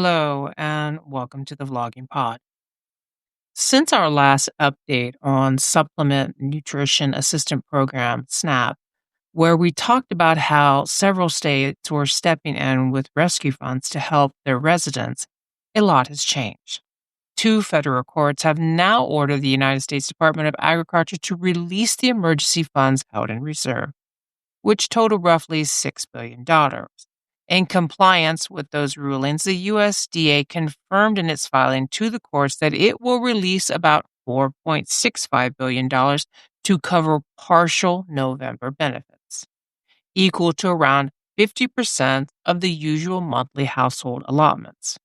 Hello, and welcome to the Vlogging Pod. Since our last update on Supplement Nutrition Assistant Program, SNAP, where we talked about how several states were stepping in with rescue funds to help their residents, a lot has changed. Two federal courts have now ordered the United States Department of Agriculture to release the emergency funds held in reserve, which total roughly $6 billion. In compliance with those rulings, the USDA confirmed in its filing to the courts that it will release about $4.65 billion to cover partial November benefits, equal to around 50% of the usual monthly household allotments.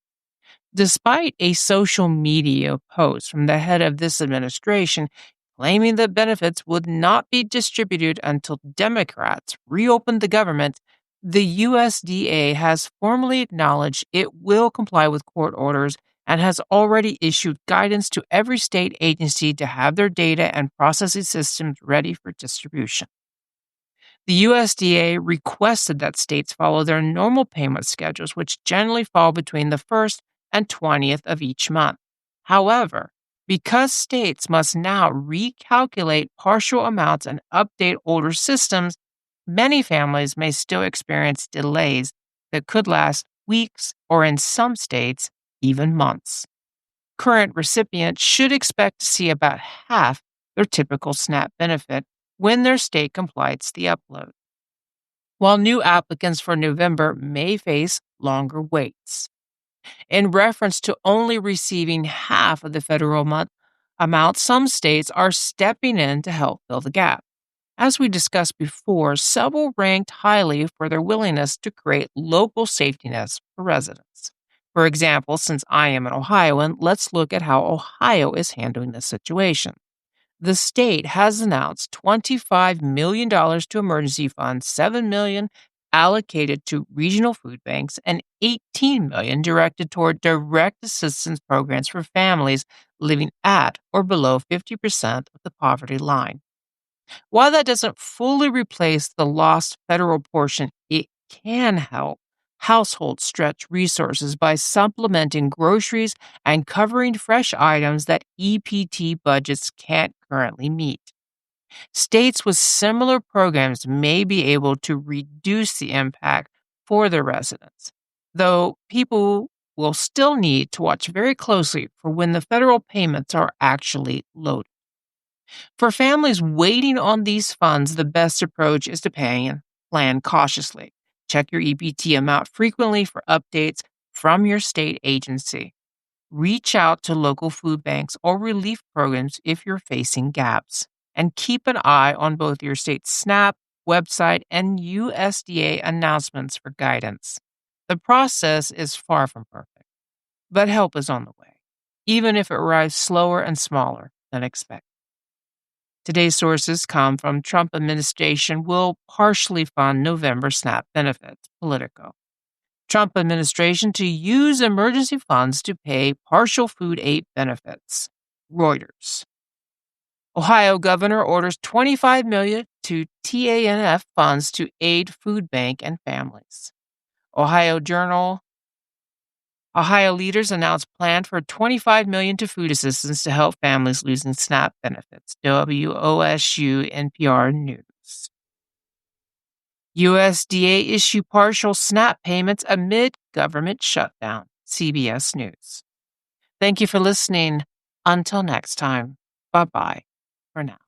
Despite a social media post from the head of this administration claiming that benefits would not be distributed until Democrats reopened the government, the USDA has formally acknowledged it will comply with court orders and has already issued guidance to every state agency to have their data and processing systems ready for distribution. The USDA requested that states follow their normal payment schedules, which generally fall between the 1st and 20th of each month. However, because states must now recalculate partial amounts and update older systems, many families may still experience delays that could last weeks or, in some states, even months. Current recipients should expect to see about half their typical SNAP benefit when their state completes the upload, while new applicants for November may face longer waits. In reference to only receiving half of the federal amount, some states are stepping in to help fill the gap. As we discussed before, several ranked highly for their willingness to create local safety nets for residents. For example, since I am an Ohioan, let's look at how Ohio is handling this situation. The state has announced $25 million to emergency funds, $7 million allocated to regional food banks, and $18 million directed toward direct assistance programs for families living at or below 50% of the poverty line. While that doesn't fully replace the lost federal portion, it can help households stretch resources by supplementing groceries and covering fresh items that EPT budgets can't currently meet. States with similar programs may be able to reduce the impact for their residents, though people will still need to watch very closely for when the federal payments are actually loaded. For families waiting on these funds, the best approach is to plan cautiously. Check your EPT amount frequently for updates from your state agency. Reach out to local food banks or relief programs if you're facing gaps. And keep an eye on both your state's SNAP website and USDA announcements for guidance. The process is far from perfect, but help is on the way, even if it arrives slower and smaller than expected. Today's sources come from Trump administration will partially fund November SNAP benefits, Politico. Trump administration to use emergency funds to pay partial food aid benefits, Reuters. Ohio governor orders $25 million to TANF funds to aid food bank and families. Ohio Journal. Ohio leaders announced plan for $25 million to food assistance to help families losing SNAP benefits. WOSU NPR News. USDA issue partial SNAP payments amid government shutdown. CBS News. Thank you for listening. Until next time, bye-bye for now.